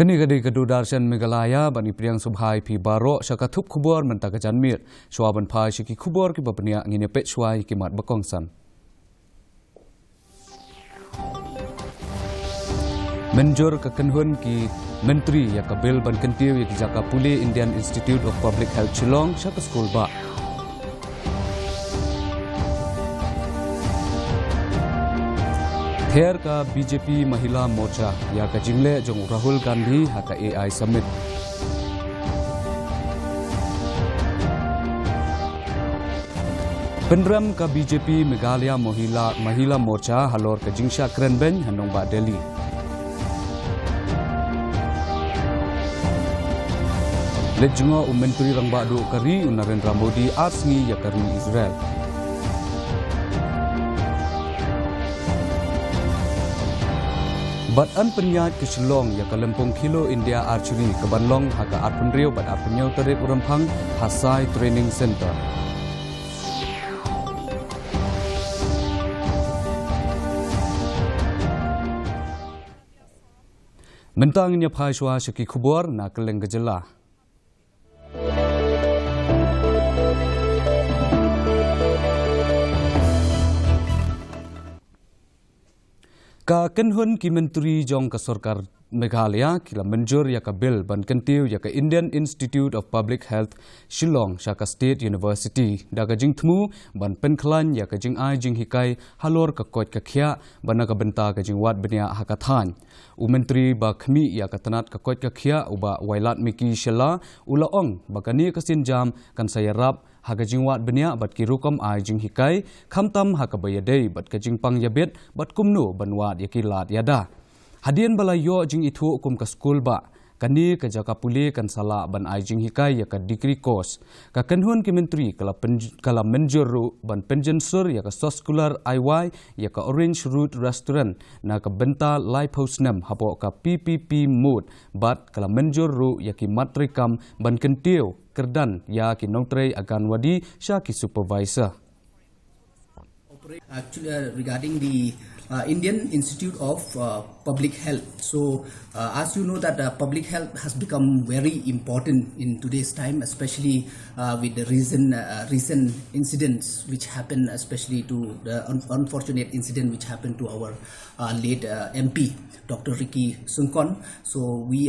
Kini gadi kadu darshan Meghalaya bani priang subhai pi baro syakathup khubor mentaka janmir swaban phai shiki khubor ki bapnia ngine pet swai ki mat bakongsan menjor kekenhun ki menteri ya kabil ban kentiu ya jaka puli Indian Institute of Public Health Shillong syaka school ba Ther ka BJP Mahila Morcha ya ka jingle jong Rahul Gandhi haka AI Summit. Penram ka BJP Meghalaya Mahila Morcha halor ka jingsha krenben hanong ba Delhi. Lejungo Menteri Rangba do kari Narendra Modi asngi ya kari Israel. Bat an penyat ke Shillong ya ke Lempung Kilo India Archery ke Banlong haka Arpenrio bat Arpenyo terik Urampang KHASI Training Center. Mentangnya phai shwa shiki khubor na keleng gejela. Ka kenhun ki menteri jong ka sarkar Meghalaya kila menjur ya ka bil ban kentiu ya ka Indian Institute of Public Health Shillong Shaka State University daga jing thmu ban penklan ya ka jing ai jing hikai halor ka kot ka khia bana ka benta ka jing wat benia hakathan u menteri ba khmi ya ka tanat ka kot ka khia uba wailat miki shela ulaong bakani ka sinjam kan sayarap haga jingwat benia bat ki rukom ai jing hikai khamtam haka bayadei bat ka jingpang yabet bat kumnu banwat yakilat yada hadien balayo jing ithu kum ka school ba kani ka jaka puli kan sala ban ai jing hikai ya ka degree course ka kanhun ki menteri kala menjuru ban penjensur ya ka soskular IY ya ka Orange Route Restaurant na ka benta live house nam hapo ka PPP mode bat kala menjuru ya ki matrikam ban kentiu kerdan ya ki nongtrei agan wadi syaki supervisor. Actually, regarding the Indian Institute of Public Health. So, as you know that public health has become very important in today's time, especially with the recent incidents which happened, especially to the unfortunate incident which happened to our late MP, Dr. Ricky Sunkon. So we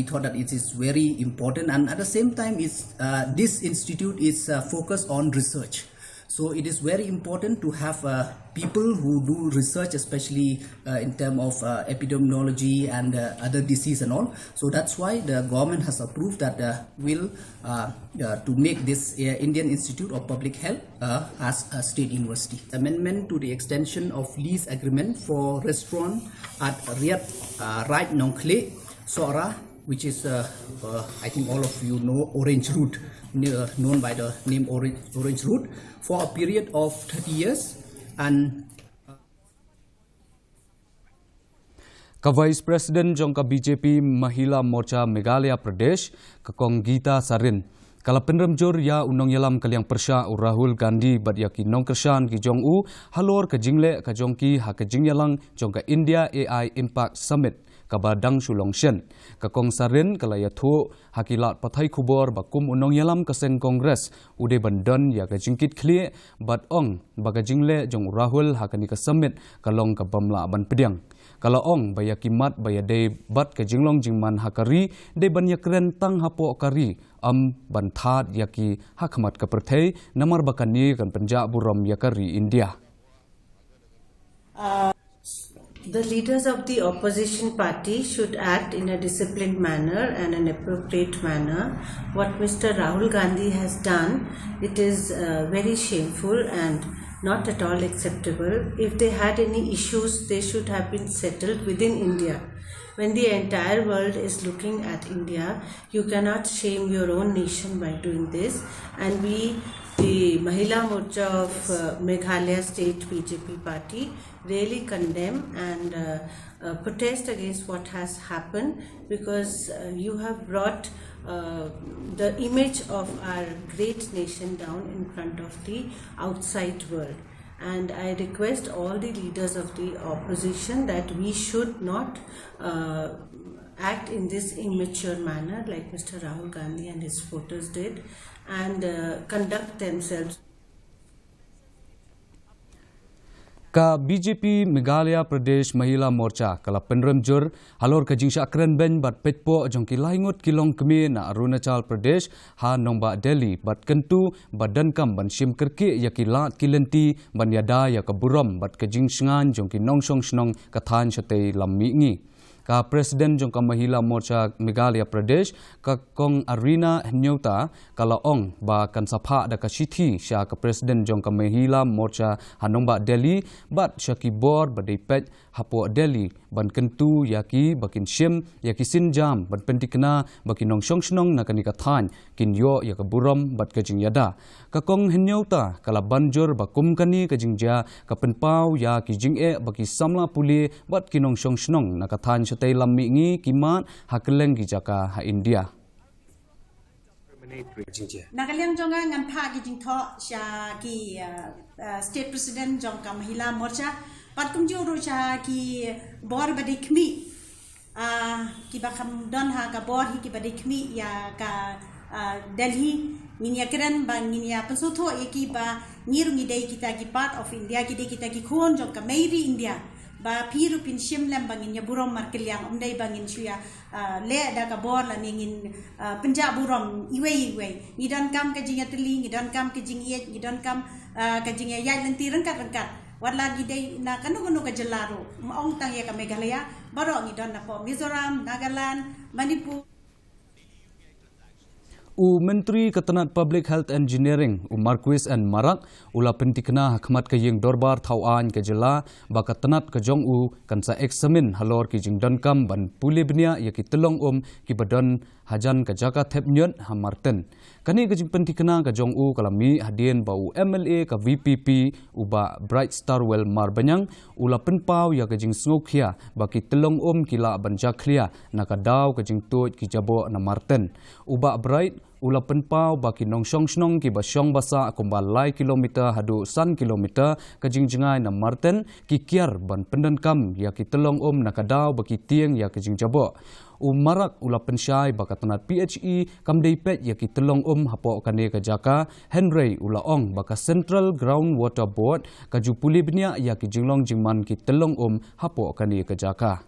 thought that it is very important, and at the same time, this institute is focused on research. So it is very important to have people who do research, especially in terms of epidemiology and other disease and all. So that's why the government has approved that to make this Indian Institute of Public Health as a state university. Amendment to the extension of lease agreement for restaurant at Right Nongkle, Sora, which is I think all of you know Orange Route, known by the name Orange Route, for a period of 30 years. And Ka Vice President jong ka BJP Mahila Morcha Meghalaya Pradesh ka Kong Gita Sarin kala penremjur ya unong yalam kaliang persya u Rahul Gandhi bat ya ki nong kersan ki jong u halor ka jingle ka jong ki ha ka jingyalang jong ka India AI Impact Summit ka badang Shillong Shen ka Kong Sarin kala ya thu hakilat pathai khubor bakum unong yalam ka sen Kongres ude bandon ya ka jingkit khlie bat ong baga jingle jong Rahul ha ka ni ka summit kalong ka bamla ban pediang kala ong baya kimat baya de bat ka jinglong jingman hakari de ban yakren tang hapo kari ban that yaki hakmat ka perthei namar bakani kan Punjab buram yakari India. The leaders of the opposition party should act in a disciplined manner and an appropriate manner. What Mr. Rahul Gandhi has done, it is very shameful and not at all acceptable. If they had any issues, they should have been settled within India. When the entire world is looking at India, you cannot shame your own nation by doing this. And we, the Mahila Morcha of Meghalaya State BJP party, really condemn and protest against what has happened, because you have brought the image of our great nation down in front of the outside world. And I request all the leaders of the opposition that we should not act in this immature manner like Mr. Rahul Gandhi and his supporters did, and conduct themselves. Ka BJP Meghalaya Pradesh Mahila Morcha kala penremjur halor ka jingsha akran ben bat petpo jongki laingut kilong kemi na Arunachal Pradesh ha nongba Delhi bat kentu badan kam ban sim kerki yaki lat kilenti ban yada ya ka buram bat ka jingsangan jongki nongsong snong kathan chate lammi ngi ka Presiden jongka Mahila Morcha Meghalaya Pradesh ka kong Arena Nyota kala ong ba kan sapha da ka sithi sya ka Presiden jongka Mahila Morcha Hanongba Delhi bat syaki bor badai pet hapo Delhi ban kentu yaki bakin sim yaki sinjam ban pentikna bakin nongsong snong na kanika than kin yo ya ka buram bat ka jing yada ka kong Nyota kala banjur bakum kani ka jingja ka penpau ya ki jing e baki samla puli bat kinongsong snong na ka than tay lammi ngi kimat hakeleng gijaka ha India. Nagalang jonga ngan pha gi jing tho sha ki state president jong ka Mahila Morcha pat kum jo ro sha ki bor badi khmi ki ba kham don ha ka bor hi ki badi khmi ya ka Delhi nginya keren ba nginya pensotho eki ba ngirungi dei kita ki part of India ki dei kita ki khon jong ka Meiri India ba piru pin sim lem bangin ya burom markeliang umdai bangin suya le da ka bor la ningin penja burom iwe ni dan kam ka jinga teli ni dan kam ka jing ye ni dan kam ka jinga ya lenti rengkat wala gi dei na kanu ka jelaro ong tang ya ka Meghalaya baro ni dan na po Mizoram Nagaland Manipur. Menteri Ketenat Public Health Engineering Marquis and Marak ula pentikna hakmat ke yeng dorbar thawan ke jela ba ketenat ke jong kan sa examine halor ki jing dankam ban pulibnia ya ki telong ki badan hajan ke jaka thepnyot hamarten kani ke jing pentikna ke jong kalami hadien ba MLA ka VPP uba Bright Starwell Marbanyang ula penpau ya ke jing sngokhia ba ki telong kila ban jaklia nakadaw ke jing tut ki jabo na marten uba Bright ula penpau baki nongsong snong ki basyong basa kumbalai kilometer hadu san kilometer ke jingjingai na marten ki kiar ban pendankam ya ki telong nakadaw baki tieng ya ke jingjabo marak ula pensyai bakatanat PHE kamdei pet ya ki telong hapo kane ke jaka Henry ula ong baka Central Groundwater Board ka jupuli bnia ya ki jinglong jingman ki telong hapo kane ke jaka.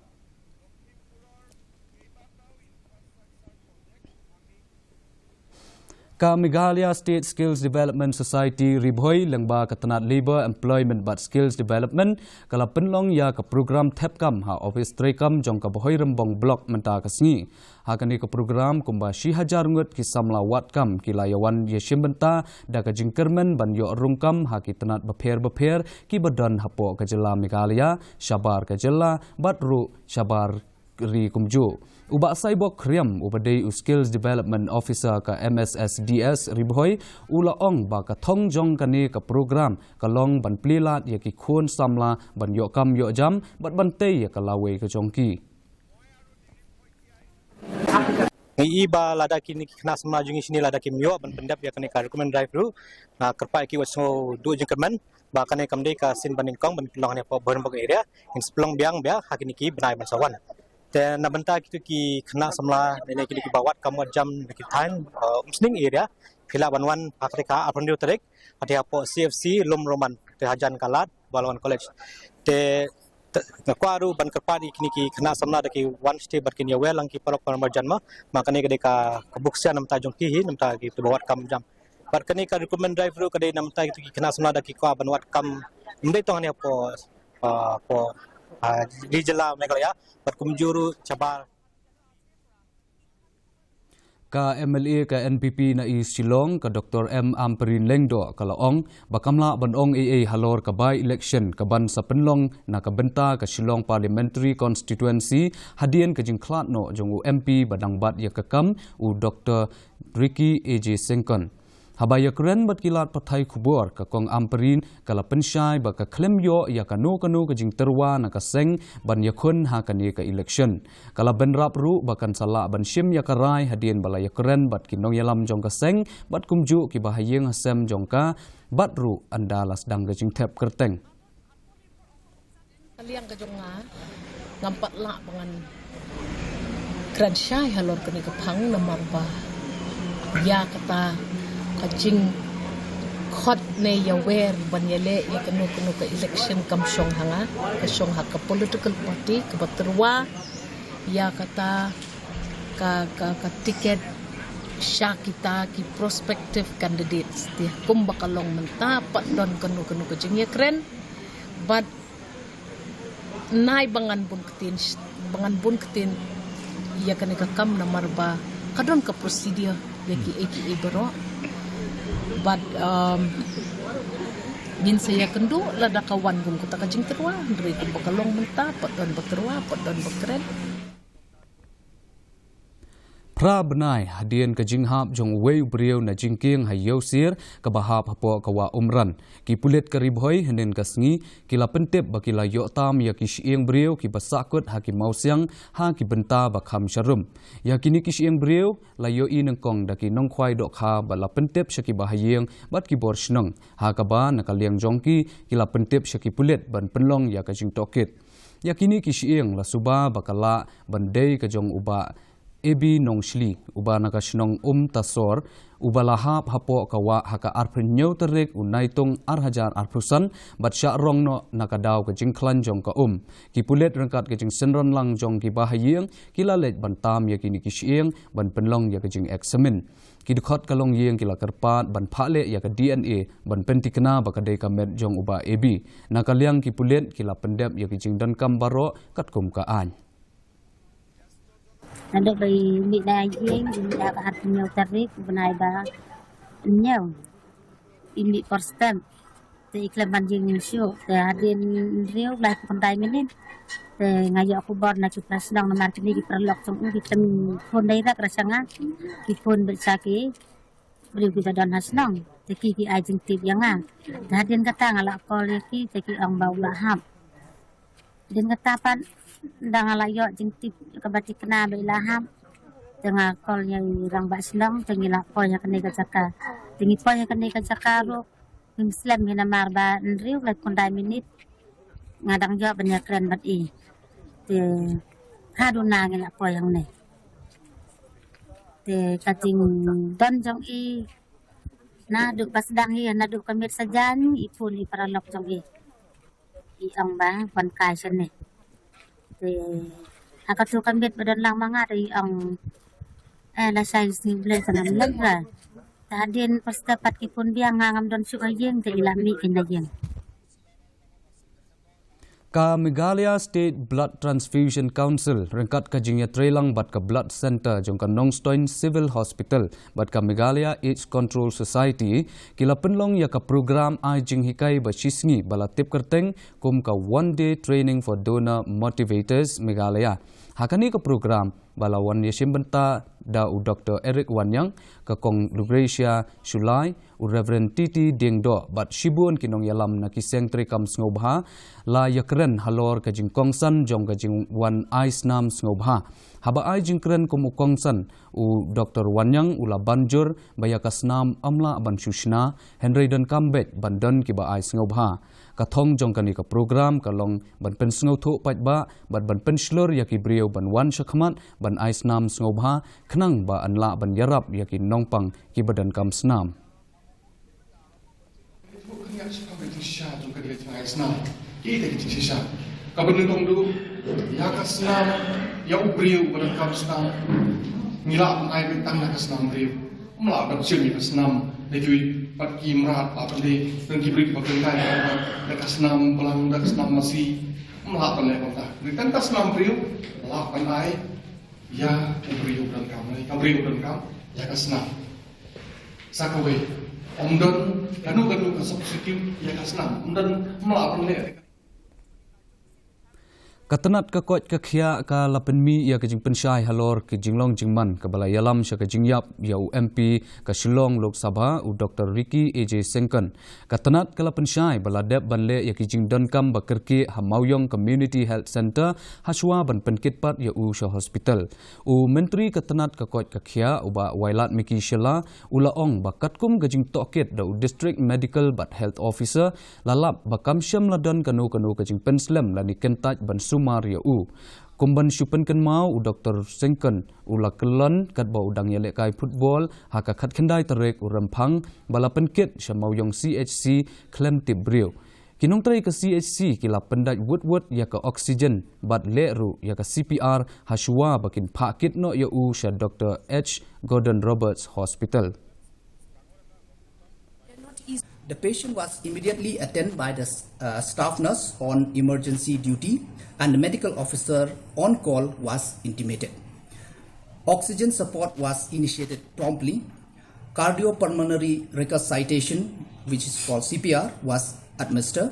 Ka Meghalaya State Skills Development Society ribhoi lengba ketenat Labour Employment but Skills Development kala penlong ya ke program Thepkam ha office trekam jong ka bohoi rembong blok menta kasngi ha kani ke program kumba 1000 ngut ki samla watkam ki layawan ye shimbenta da ka jingkermen ban yo rungkam ha ki tenat beper ki badan hapo ke jela Meghalaya Shabar ke jela batru Shabar ri kumju uba saibok kriam ubadei skills development officer ka MSSDS ribhoi ula ong ba ka thong jong kani ka program ka long ban plilat ya ki khon samla ban yo kam yo jam bat ban te ya ka lawe ka jongki ngi ba lada kini kena semla jungi sini lada kim yo ban pendap ya kani ka recommend drive ru na kerpai ki waso du jengkerman ba kani kamdei ka sin baning kong ban pilong ne po bornbog area in splong biang bia hakini ki benai ban sawan dan nabenta kitu ki kena semla nene kini ki bawat kamu jam ki time umsning area khila banwan pakrika aprendiu tarik ati apo CFC lum roman te hajan kalat balwan college te ngakwaru ban kerpadi kini ki kena semla daki one stay bar kini welang ki parok parmar janma makane gede ka kebuksia namta jongki hi namta ki bawat kam jam bar kani ka recommend drive ru kade namta kitu ki kena semla daki ka banwat kam indai tong ne apo di jela Meghalaya berkumjuru cabar ka MLA ka NPP na i Silong ka Dr. M. Amperin Lengdo kalaong bakamla banong AA halor ka by election ka ban sa penlong na kabenta ka Silong Parliamentary Constituency hadien ka jingklat no jong MP badang bat ya kakam u Dr. Ricky AJ Sengkon habaya keren bat kilat pathai khubor ka kong Amperin kala pensyai ba ka klem yo ya kanu ka jing terwa na ka seng ban yakun ha kani ka election kala benrap ru bakan sala ban sim ya karai hadien balaya keren bat kinong yalam jong ka seng bat kumju ki bahayeng hasem jong ka bat ru andalas dang ka jing thep kerteng kaliang ka jong nga ngampat la pangan kran syai halor kani kapang na marba ya kata kajing khot ne ya wer banyale ya kanu ka election kam shong hanga ka shong ha ka political party ka baterwa ya kata ka tiket sya kita ki prospective candidates dia kum bakalong menta pat don kanu kajing ya kren but nai bangan bun ketin ya kani ka kam na marba kadon ka procedure yaki eki ibro but bin saya kendu lada kawan gum kata kajing terwa dari kum bakalong menta pat don baterwa pat don bakren พระบนายเดียนกจิงฮับจงเววเปรียวในจิงเกียงให้เยาเสียกบหาบปอกว่าอุมรันกิปุเลตกริบหอยเห็นกสงีกิลาเป็นเต็บบักิลาโยตามยากิชเอียงเปรียวกิบัสสักดหากิเมาเสียงหากิบันตาบักคำชรุมยากินิกิชเอียงเปรียวลาโยอีนังกองดักิน้องควายดอกคาบัลาเป็นเต็บชกิบาหเยียงบัดกิบอร์ชนงหากบานนักเลียงจงกีกิลาเป็นเต็บชกิปุเลตบันเป็นลองยากจิงตอกิดยากินิกิชเอียงลาสุบาบักละบันเดยกจงอุบะebi nong shli uba nakashnong tasor uba lahap hapo kawa haka arprenyo terek unaitung arhajar arprusan batsha rong no nakadaw ka jingklan jong ka kipulet rangkat ka jing senron lang jong ki bahayeng kilalet bantam ya kini kisieng ban penlong ya ka jing examen kidkhot kalong yeng kila karpat ban phale ya ka DNA ban pentikna bakadai ka met jong uba ebi nakaliang kipulet kila pendep ya ki jing dan kambaro katkum ka an Nandok dari midai yang dia ke hatinya tarik benai ba nyau ini first time te iklan banjing show te hadin riu lai pandai minit te ngayo aku bor na cupras nang nomor kini di perlok song di tem pon dai rak rasanga di pon bersaki riu kita dan hasnang te ki ai jing tip yang hadin kata ngala kol ki te ki ang bau lahap din kata pan dang alayo jing tip kabati kena belaham tengah kolnya rang bak senang tengila poya kene ka jaka tingi poya kene ka jaka ro muslim hina marba nriu let kondai minit ngadang jo banyak keren bat i te haduna ngila poya ne te kating don jong i na duk pas dang hi na duk kamit sajan ipun i paralok jong i ang ba wan kai sene te akatu kambit badan lang mga ri ang la size ni blen sanam lagra tadin pas dapat kipun biang ngam don su ayeng te ilami kinayeng ka Meghalaya State Blood Transfusion Council rengkat ka jingya trelang bat ka blood center jong ka Nongstoin Civil Hospital bat ka Meghalaya AIDS Control Society kila penlong ya ka program ai jing hikai ba shisngi bala tip kerteng kum ka one day training for donor motivators Meghalaya hakani ka program bala wan yeshim benta da u Dr. Eric Wanyang ka kong Lucretia Shulai u Reverend Titi Dingdo bat shibun kinong yalam na kiseng trikam snobha la yakren halor ka jing kongsan jong ka jing wan ice nam snobha haba ai jing kren kum kongsan u Dr. Wanyang ula banjur baya kasnam amla ban shushna Henry dan kambet bandan ki ba ai snobha kathong jong kani ka program kalong ban pen sngo tho pat ba ban pen shlor yaki brio ban wan shakhmat ban ice nam snobha khnang ba anla ban yarap yaki nongpang ki badan kam snam kabenutong du ya kasnam ya ubriu badan kam snam ngila ai betang na kasnam brio mla ban chimi kasnam Negeri pat kimrat apa ni pergi beri pekerjaan ada kasnam pelang ada kasnam masih melakukan lepas dah. Dengan kasnam beriu melakukan ai ya beriu dan kamu beriu dan kamu ya kasnam. Sakawe omdan kanu substitute ya kasnam omdan melakukan le. Katanat ka kot ka khia ka lapenmi ya ka jing pensyai halor ke jinglong jingman ka bala yalam sha ka jingyap ya UMP ka Shillong Lok Sabha u Dr. Ricky AJ Senkan katanat ka lapensyai bala dep banle ya ki jing dankam bakerki hamawyong Community Health Center haswa ban penkitpat ya u sha hospital u menteri katanat ka kot ka khia u ba wailat miki shela ulaong bakatkum ka jing toket da u district medical but health officer lalap bakam syam ladan kanu ka jing penslam lani kentaj ban Maria U Kumban syupen kan mau u Dr. Sengken ula kelon kat ba udang yelek kai football haka khat khendai tarek u rampang bala penkit syamau yong CHC klem tibriu. Kinong trai ke CHC kila pendai wood ya ke oksigen bat leru ya ke CPR haswa bakin pakit no ya u sya Dr. H. Gordon Roberts Hospital. The patient was immediately attended by the staff nurse on emergency duty and the medical officer on call was intimated. Oxygen support was initiated promptly. Cardiopulmonary resuscitation, which is called CPR, was administered.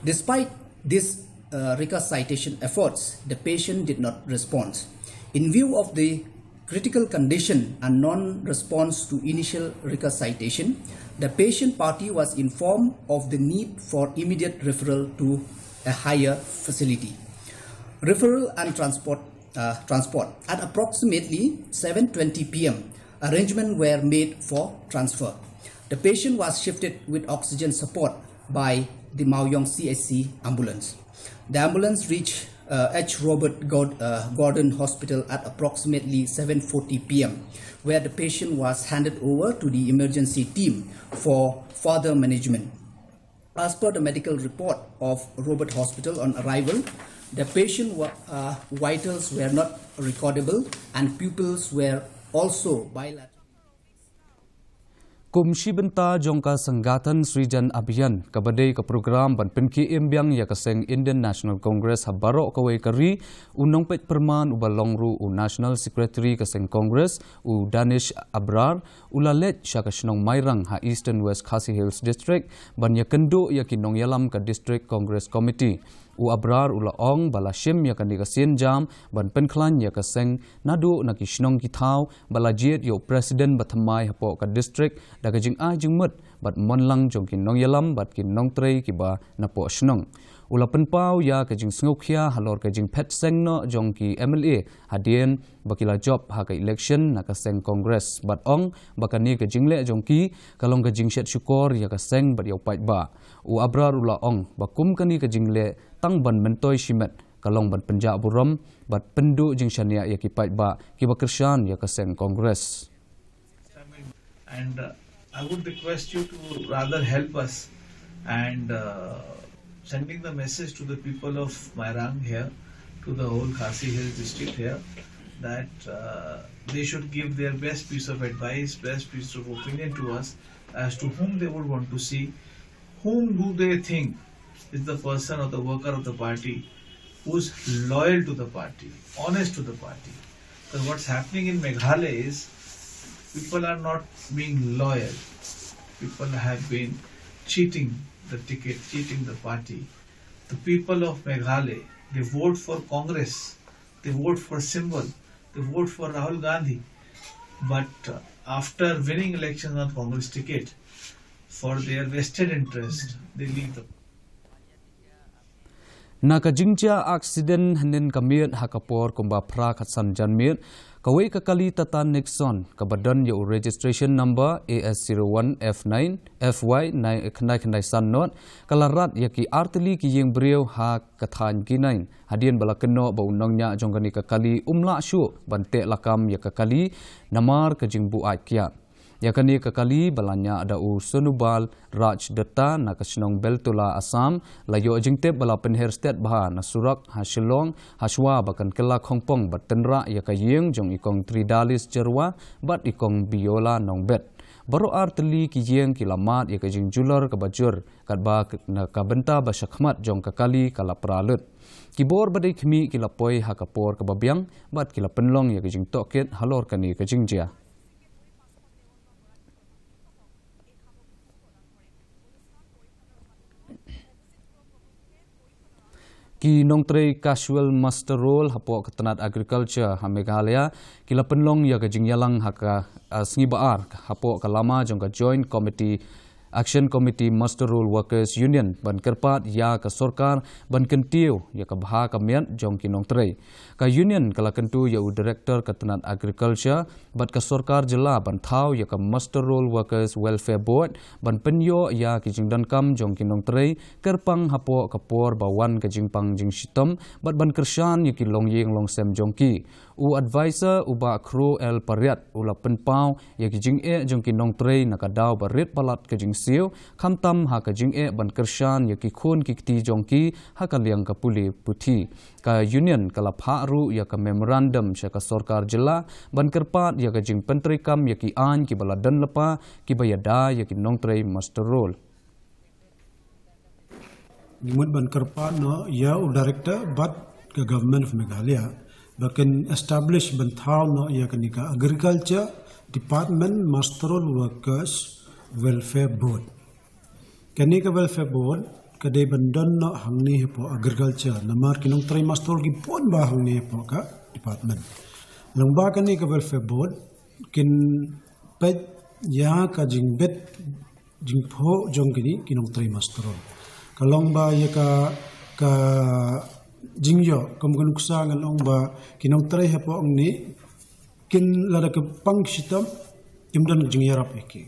Despite these resuscitation efforts, the patient did not respond. In view of the critical condition and non-response to initial resuscitation, the patient party was informed of the need for immediate referral to a higher facility. Referral and transport. At approximately 7:20 p.m., arrangements were made for transfer. The patient was shifted with oxygen support by the Maoyong CHC ambulance. The ambulance reached H. Robert Gordon Hospital at approximately 7:40 p.m., where the patient was handed over to the emergency team for further management. As per the medical report of Robert Hospital on arrival, the patient vitals were not recordable and pupils were also bilateral. Kumshi benta jongka sanggatan Srijan Abhiyan kabadai ke program ban penki imbyang ya kaseng Indian National Congress habaro kawai kari unong pet perman ubalongru u National Secretary kaseng Congress u Danish Abrar ulalet sya kasnong mairang ha Eastern West KHASI Hills District ban ya kendo ya kinong yalam ka District Congress Committee. U Abrar ula ong bala shim ya kan dikasin jam ban penklan ya kaseng nadu na kisnong kitau bala jiet yo president bathamai hapo ka district daga jing a jing mut bat monlang jong kinong yalam bat kinong trei kiba na po snong ula penpau ya ka jing sngokhia halor ka jing pet seng no jong ki MLA hadien bakila job ha ka election na kaseng congress bat ong bakani ka jingle jong ki kalong ka jing shet syukor ya kaseng bat yo pait ba u Abrar ula ong bakum kani ka jingle tang ban mentoi shimet kalong ban penja buram bat pendu jing shania ya ki pait ba ki bakershan ya kaseng congress. And I would request you to rather help us and sending the message to the people of Mairang here, to the whole KHASI Hills district here, that they should give their best piece of advice, best piece of opinion to us as to whom they would want to see, whom do they think is the person or the worker of the party who's loyal to the party, honest to the party. Because what's happening in Meghalaya is people are not being loyal. People have been cheating the ticket, cheating the party. The people of Meghalaya, they vote for Congress, they vote for symbol, they vote for Rahul Gandhi. But after winning elections on Congress ticket, for their vested interest, they leave the Nakajingja accident hanin kamiat hakapor kumba pra khatsan janmiat kawai kakali tata Nixon kabadan yo registration number AS01F9 FY9 khnai san not kalarat yaki artli ki yeng breu ha kathan kinain hadien balakeno ba unongnya jongani kakali umla shu bante lakam yakakali namar kajingbu aikya yakani kakali balanya ada u Sonubal Raj Datta na kasnong Beltola Assam layo jingtep bala penher state bah na Surak ha Shillong haswa bakan kela Khongpong batenra yakayeng jong ikong Tridalis Jerwa bat ikong Biola Nongbet baru artli ki yeng kilamat yakajing jular kabajur kadba na kabenta basyakmat jong kakali kala pralut kibor badai khmi kilapoi hakapor kababyang bat kila penlong yakajing toket halor kani kajingjia ki nongtrei casual master role hapo ketenat agriculture ha Meghalaya kila penlong ya kajing yalang haka sngibaar hapo kalama jong ka joint committee Action Committee Master Roll Workers Union ban kerpat ya ka sorkar ban kentiu ya ka bha ka miat jong kinong trei ka union kala kentu ya director katanat agriculture bat ka sorkar jela ban thau ya ka Master Roll Workers Welfare Board ban penyo ya ki jingdan kam jong kinong trei kerpang hapo kapor bawan ka jingpang jing sitom bat ban kershan ya ki longyeng longsem jongki u advisor uba kru el pariat ula penpau ya ki jing e jong kinong trei nakadaw barit palat ka jing siu khamtam ha ka jing e ban kershan ya ki khun ki ti jongki ha ka liang ka puli puthi ka union kala pharu ya ka memorandum sha ka sarkar jilla ban kerpat ya ka jing pentrikam ya ki an ki bala dan lepa ki bayada ya ki nongtrei master role Gimut ban kerpat no ya u director but ke government of Meghalaya bakan establish ban thau no ya ka nika agriculture department master workers welfare board kani ka welfare board kadai bandan no hangni po agriculture namar kinong try master gi pon ba hangni po ka department longba kani ka welfare board kin pet ya ka jingbet jingpho jongkini kinong try master kalong ba ya ka jingyo kumgunuksa ngalong ba kinong try hapo angni kin lada ka pangsitam kimdan jingyarap iki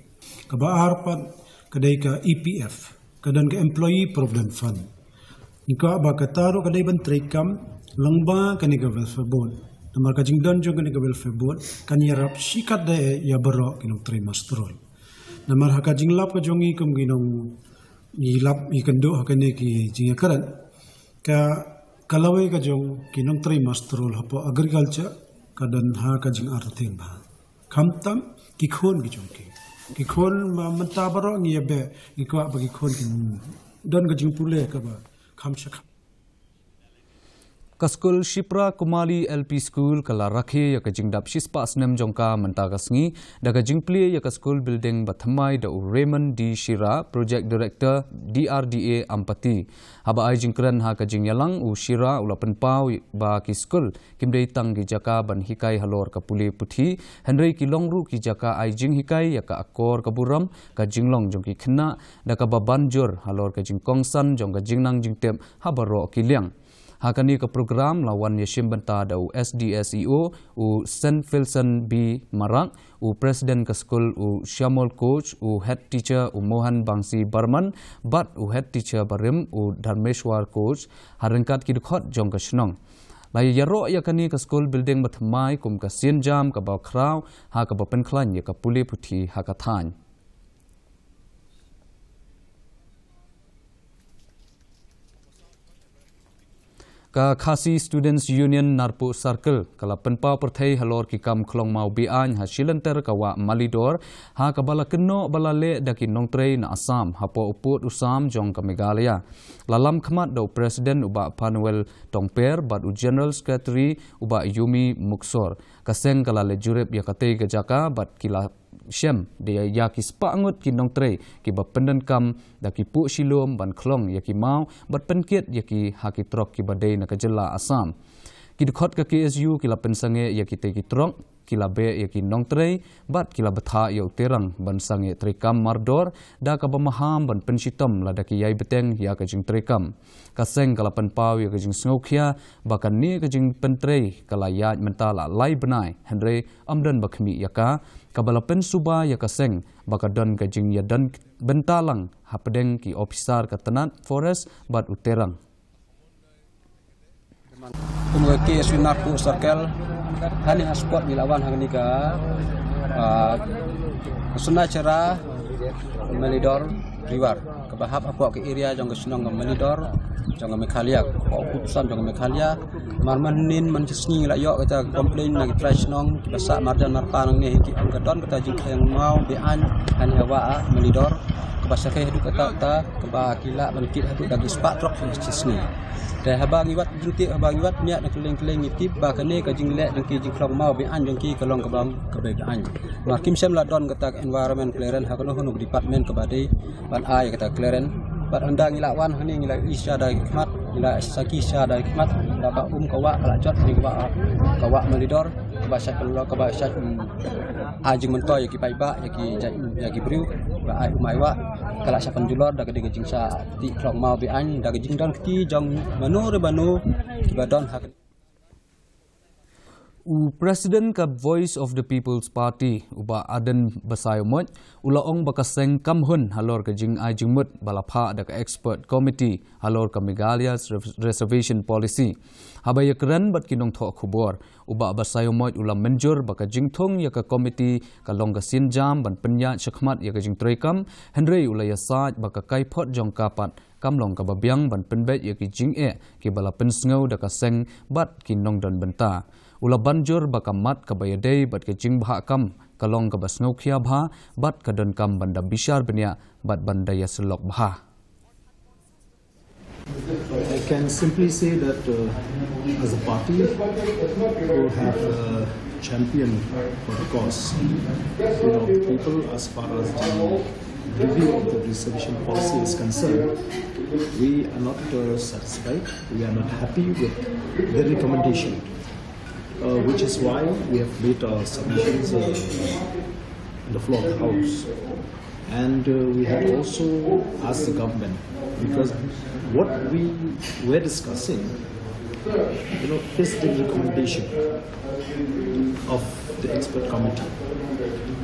kabaar pat kadai ka EPF kadan ka employee provident fund ika ba kataro kadai ban trikam langba kani ka welfare board namar ka jingdan jo kani ka welfare board kanyarap sikat da ya baro kinong trimestrol namar ha ka jinglap ka jongi kum ginong ilap ikendo hakane ki jingakaran ka kalawai ka jong kinong trimestrol hapo agriculture kadan ha ka jing arting ba khamtam ki khon ki jongki ki khon manta baro ngi be ki ko ba ki khon ki don ga jing pule ka ba kham shak Kaskul Shipra Kumali LP School kala rakhe ya ka jingdap shispa asnem jongka menta kasngi daga jingpli ya ka school building bathamai da Raymond D Shira project director DRDA Ampati haba ai jingkran ha ka jingyalang u Shira ula penpau ba ki school kimdei tang gi jaka ban hikai halor ka puli puthi Henry ki longru ki jaka ai jing hikai ya ka akor ka buram ka jinglong jongki khna da ka babanjur halor ka jingkongsan jong ka jingnang jingtep habaro ki liang Hakani ke program lawan Yashim Benta da SDSEO u St. Filson B. Marak u Presiden ke School u Shamol Coach u Head Teacher u Mohan Bangsi Barman bat u Head Teacher Barim u Dharmeshwar Coach harengkat kidukot jong ke Shnong. Lai yaro ya kani ke School Building Bathamai kum ke Sien Jam ke Bau Kraw ha ke Bapen Klan ya ke Puli Puthi ha ke Thany. KHASI Students Union Narpu Circle kala penpau perthai halor ki kam khlong mau bian ha silenter kawa malidor ha kabala kenno balale daki nongtrei na Assam hapo uput usam jong ka Meghalaya lalam khmat do president uba Panuel Tongper bad u general secretary uba Yumi Muksor kaseng kala le jurep ya katei ga jaka bad kila Shem dia ya ki spangut ki nongtrei ki ba pendan kam da ki pu silom ban khlong ya ki mau bat penkiet ya ki ha ki trok ki badai na ka jela Assam ki dkhot ka KSU ki la pensange ya ki te ki trok ki la be ya ki nongtrei bat ki la batha ya uterang ban sange trekam mardor da ka ba maham ban pensitam la da ki yai beteng ya ka jing trekam ka seng kala penpau ya ka jing sngokhia ba kan ni ka jing pentrei kala ya mentala lai benai Henry amdan bakhmi ya ka kabala pensuba ya kaseng baka don gajing ya dan bentalang hapedeng ki officer katanat forest bat uterang Pemwaki Sunarku Circle hani haspot dilawan hangni ka sunna cara melidor riwar kebahap apa ke area jong kesenong melidor jong Meghalaya putusan jong Meghalaya marmanin menjesni la yo kita komplain nang trash nong basa marjan marpanang ni ki angkadon kita jing yang mau bian han hawa melidor kebasa ke hidup kata keba kila menkit hidup dagi spak trok jesni dah habang iwat junti habang iwat niat nak keleng-keleng itip ba kane ka jing lek dang ki jing klong mau bian jong ki kalong kebam kebedaan makim sem la don kata environment clearance hakono department kebadai ban ai kata clearance bat andang ilawan hani ngila isya da hikmat ila saki sya dari khidmat dapat kawa kalajot ni kawa melidor kawa syat ajing mentoy yaki paiba yaki briu ba ai umaiwa kala syakan julor daga diga jingsa ti klong mau bi an daga jingdon ki jong manu rebanu kibadon hak President ka Voice of the People's Party uba aden basayomot ulaong bakaseng kamhun halor ka jing ajingmut balapha da ka expert committee halor ka Meghalaya's reservation policy habaya kran bat kinong tho khubor uba basayomot ulam menjur baka jingthong ya ka committee ka longga sinjam ban penya chakmat ya ka jing trekam henry ulaya saj baka kaipot jong kapat kamlong ka babyang ban penbet ya ki jing ki bala pensngau da ka seng bat kinong don benta ula banjur bakamat kabayadei bat ke jing bha kam kalong ka basngau khia bha bat ka don kam banda bishar benya bat banda ya selok bha. I can simply say that as a party who have championed for the cause people as far as the review of the reservation policy is concerned, we are not satisfied, we are not happy with the recommendation. Which is why we have made our submissions on the floor of the House. And we have also asked the government, because what we were discussing, is the recommendation of the expert committee.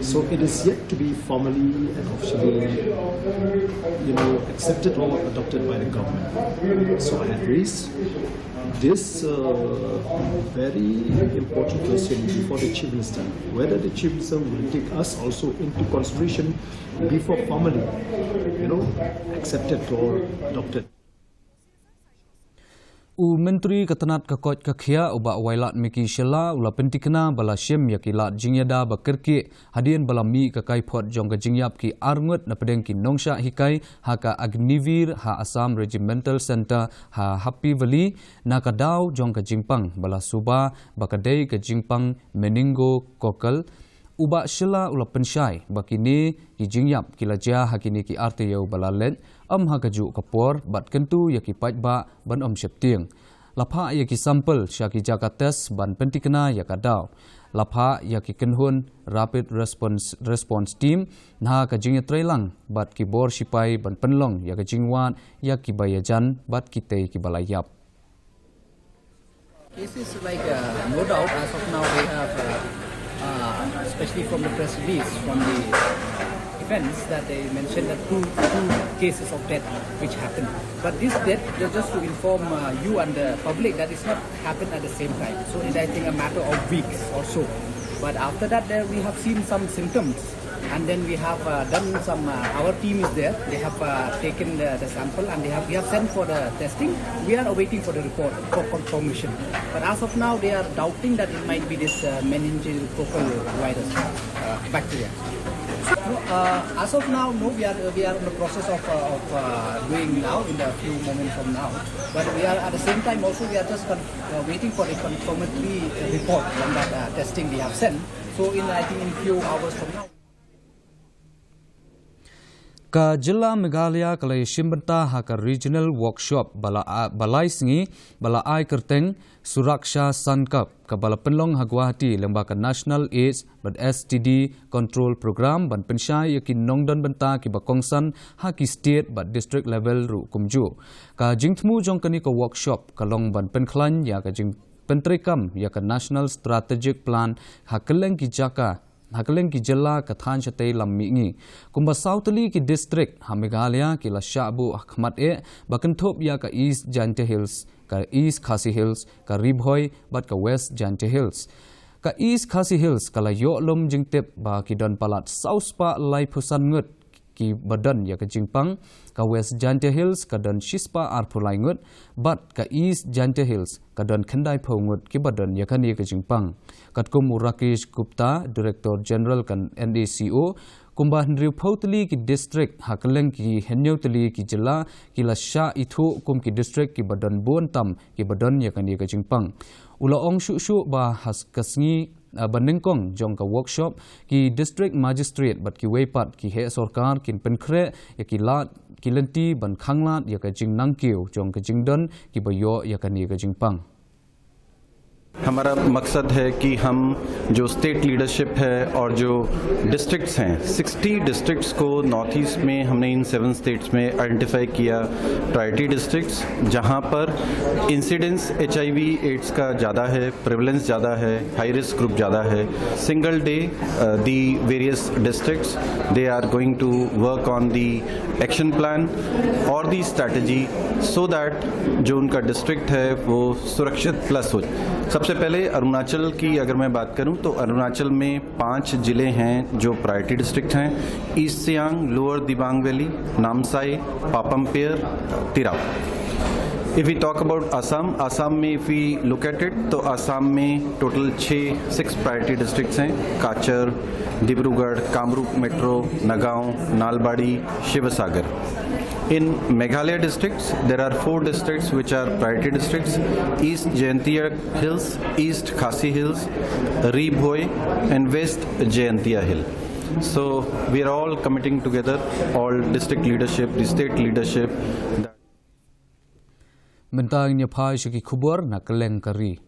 So it is yet to be formally and officially, accepted or adopted by the government. So I have raised this very important question before the Chief Minister, whether the Chief Minister will take us also into consideration before formally, accepted or adopted. Menteri Ketenat Kekot Kekhia uba wailat Miki Shela ula pentikna bala syem yakilat jingyada bakirki hadian bala mi kakai pot jong ka jingyap ki arngut na pedeng ki nongsha hikai haka Agnivir ha Assam Regimental Center ha Happy Valley na kadau jong ka jingpang bala suba bakadei ka jingpang meningo kokal uba Shela ula pensyai bakini ki jingyap kilaja hakini ki arteyau bala len hakaju kapor bat kentu yaki paitba ban septieng lapha yaki sampel syaki jagates ban pentikna yakadau lapha yaki kenhun rapid response team na ka jingya trailang bat ki bor sipai ban penlong yaka jingwan yaki bayajan bat kitei ki balayap. Cases like no doubt as of now we have especially from the press release from the that they mentioned that two cases of death which happened. But this death, just to inform you and the public, that it's not happened at the same time. So it's, I think, a matter of weeks or so. But after that, we have seen some symptoms. And then we have done some, our team is there, they have taken the sample and we have sent for the testing. We are awaiting for the report for confirmation. But as of now, they are doubting that it might be this meningococcal virus bacteria. As of now, no, we are in the process of doing now in a few moments from now. But we are at the same time also we are just waiting for the confirmatory report from that testing we have sent. So I think in few hours from now. Ka Jilla Meghalaya kalay shimbenta haka regional workshop balai singi bala ai kerteng Suraksha Sankalp ka bala penlong Guwahati lembaga National AIDS but STD control program ban pensyai yakin nongdon benta ki bakongsan haki state but district level ru kumju ka jingtmu jongkani ka workshop kalong ban penklan ya ka jing pentrekam ya ka National Strategic Plan hakeleng ki jaka hakeleng ki jilla kathan chatei lammi kumba Southli ki district ha Meghalaya ki la Shabu Ahmad bakenthop ya ka East Jante Hills ka East KHASI Hills ka Ribhoi bat ka West Jante Hills ka East KHASI Hills kala yoklom jingtep ba ki don palat South pa lai phusan ngut ki badan ya ka jingpang ka West Jante Hills ka don shispa arpulai ngut bat ka East Jante Hills ka don khandai phongut ki badan ya kani ka jingpang katkum Rakesh Gupta Director General kan NACO kumba Hendriu Pautli ki district hakeleng ki Henyotli ki jilla ki la Sha Ithu kum ki district ki badan Bontam ki badan ya kani ka jingpang ula ong shu ba has kasngi banengkong jong ka workshop ki district magistrate bat ki weipat ki he sarkar kin penkre ya ki lat kilanti ban khanglat ya ka jing nangkiu jong ka jingdon ki bayo ya ka ni ka jingpang. हमारा मकसद है कि हम जो state leadership है और जो डिस्ट्रिक्ट्स हैं 60 डिस्ट्रिक्ट्स को नॉर्थ ईस्ट में हमने इन 7 स्टेट्स में आइडेंटिफाई किया प्रायोरिटी डिस्ट्रिक्ट्स जहां पर इंसिडेंस HIV एड्स का ज़्यादा है, प्रेवलेंस ज़्यादा है, हाई रिस्क ग्रुप ज़्यादा है. Single day the various districts they are going to work on the action plan और दी स्ट्रैटेजी सो दैट जो उनका डिस्ट्रिक्ट है वो सुरक्षित प्लस हो. सबसे पहले अरुणाचल की अगर मैं बात करूं तो अरुणाचल में 5 जिले हैं जो प्रायोरिटी डिस्ट्रिक्ट हैं. ईस्ट सियांग, लोअर दिबांग वैली, नामसाई, पापमपेर, Tirap. If we talk about Assam में if we look at it तो असम में टोटल 6 प्रायोरिटी डिस्ट्रिक्ट्स हैं. काचर, डिब्रूगढ़, कामरूप मेट्रो, नगांव, नालबाड़ी, Shivsagar. In Meghalaya districts, there are 4 districts which are priority districts: East Jayantia Hills, East KHASI Hills, Rebhoi, and West Jayantia Hill. So we are all committing together, all district leadership, the state leadership. Mentang nya phai shiki khubor na keleng kari.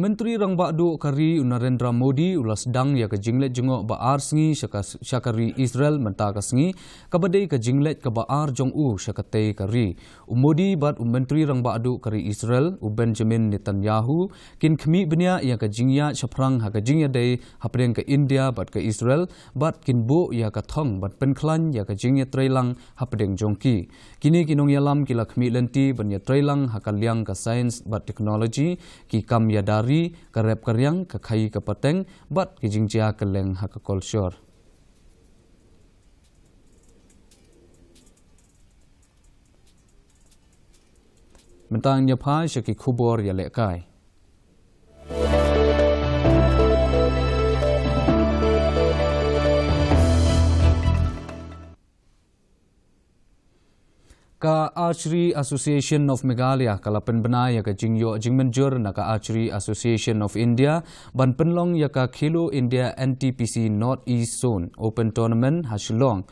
Menteri Rang Bakdo Kari Narendra Modi ulas dang ya ke jinglet jengok baar sengi syakari Israel mentaka sengi kabadai ke jinglet ke baar jong syakatei kari. Modi bat Menteri Rang Bakdo Kari Israel Benjamin Netanyahu kin khmi benya ya ke jingya chaprang ha ke jingya dei hapdeng ke India bat ke Israel bat kin bo ya ke thong bat penklan ya ke jingya trailang hapdeng jongki. Kini kinong yalam kila khmi lenti benya trailang ha kalyang ke science bat technology ki kam ya dari karep karyang ke khai ke pateng bat ke jingjia ke leng ha ke kolsyor. Mentang nyapai syaki khubor ya lekai. Ka Archery Association of Meghalaya kala penbena ya ka jingyo jingmenjur na ka Archery Association of India ban penlong ya ka Khelo India NTPC North East Zone Open Tournament ha Shillong.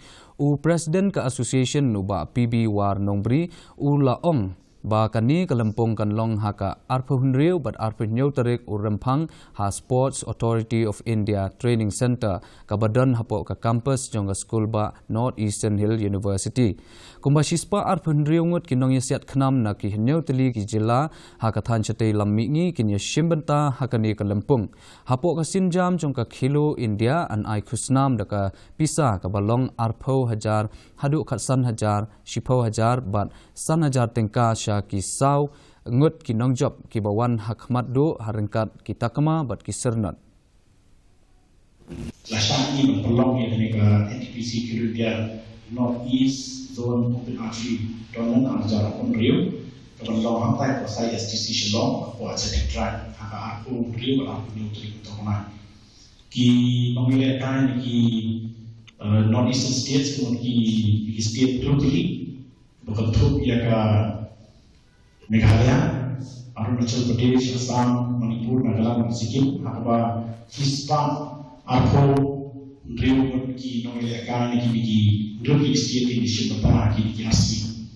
President ka association nu ba PB War Nongbri laong ba kani kalampong kanlong haka arphunriu but arphnyau tarik urampang ha Sports Authority of India Training Center kabadon hapo ka campus jong school ba North Eastern Hill University. Kumbasispa arphunriu ngot kinong yasiat khnam na ki hnyau teli ki jila ha kathan chatei lammi ngi kin yashimbanta hakani kalampong hapo ka sinjam jong ka Khelo India an ai khusnam da ka pisa ka balong arpho hajar hadu khatsan hajar shipho hajar bat san hajar tengka ki saw ngut ki nongjob ki bawan hakmat do harengkat ki takama bat ki sernat. Last ini berpeluang yang mereka NTPC India North East Zone Open Archery Tournament ajar pun Rio berpeluang hantai pasai STC Shillong buat sedikit track haka aku Rio aku ni untuk mana ki memilihkan ki North Eastern States kemudian ki state totally berbentuk ya ka Meghalaya, Arunachal Pradesh, Assam, Manipur, Nagaland, Sikkim, Hakaba, Hispa, Arpho, Rio, Ki, Nomelia, Ki, Rupik State Edition, Bata, Ki, KHASI.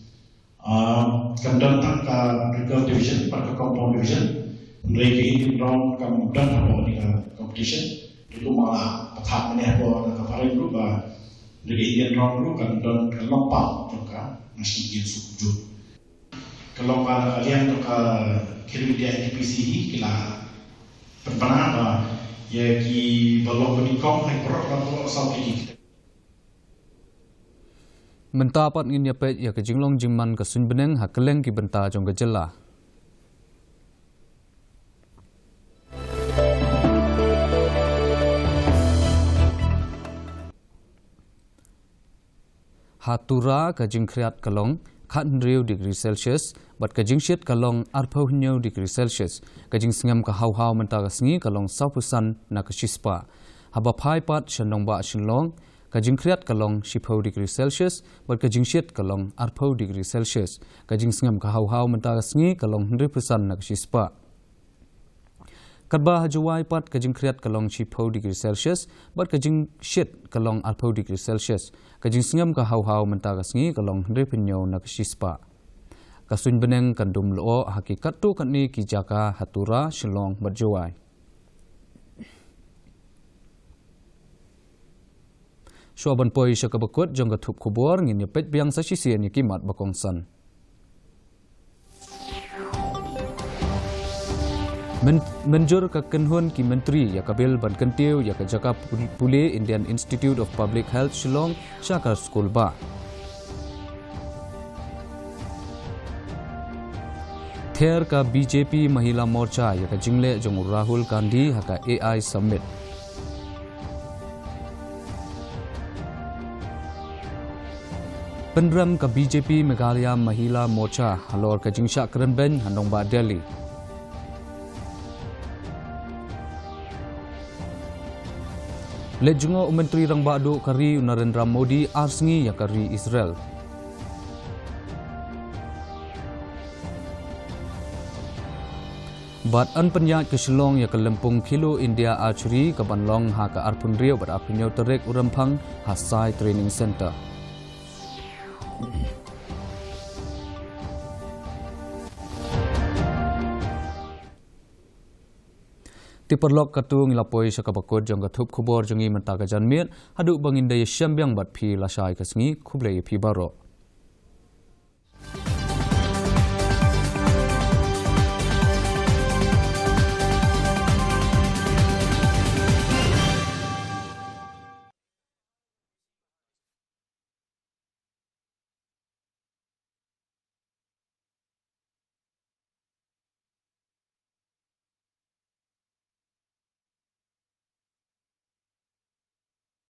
Kemudian Taka Regal Division, Parka Compound Division, mereka ini round kemudian apa ni competition, itu malah petang ni apa nak kaparin dulu, mereka Indian round dulu, kemudian lompat juga National Games Sukuju. Kalau kalian untuk Khelo India NTPC ini kila berpenang ya ki balong benikong hai perok kalau sampai kita. Mentapat ngin ya pet ya ke jinglong jingman ke sun beneng ha keleng ki benta jong ke jela. Hatura ke jingkriat kelong 100 degree Celsius but kajing shit kalong arpau degree Celsius kajing singam ka haw menta ka sngi kalong saupusan na ka shispa haba phai pat shanong ba shinlong kajing kriat kalong 10 degree Celsius but kajing shit kalong arpau degree Celsius kajing singam ka haw menta ka sngi kalong 100% na ka shispa Kadba hajuai pat kajing kriat kalong chipho degree Celsius, but kajing shit kalong alpho degree Celsius, kajing singam ka hau mentagas ngi kalong repinyo nakashispa. Kasun beneng kandum loo hakikat tu katni ki jaka hatura Shillong berjuai. Shuaban poi syakabakut jong gatup kubur ngin nyepet biang sasisian yakimat bakongsan. Menjur ka kenhun ki menteri ya kabil ban kentiu ya ka jaka pule Indian Institute of Public Health Shillong Syakar School ba. Ther ka BJP Mahila Morcha ya ka jingle jong Rahul Gandhi haka AI Summit. Penram ka BJP Meghalaya Mahila Morcha halor ka jingsha kerenben handong ba Delhi. Lejungo Menteri Rang Badu kari Narendra Modi arsngi ya kari Israel. Bat an penyat ke Shillong ya ke Lempung Kilo India Archery ke Banlong ha ke Arpun Rio ber apinyo terek Urampang KHASI Training Center. Tiperlok katung ilapoi sakabakot jong gatup kubor jongi mentaga janmiat haduk bangindai syambiang bat pi lasai kasngi kublai pi baro.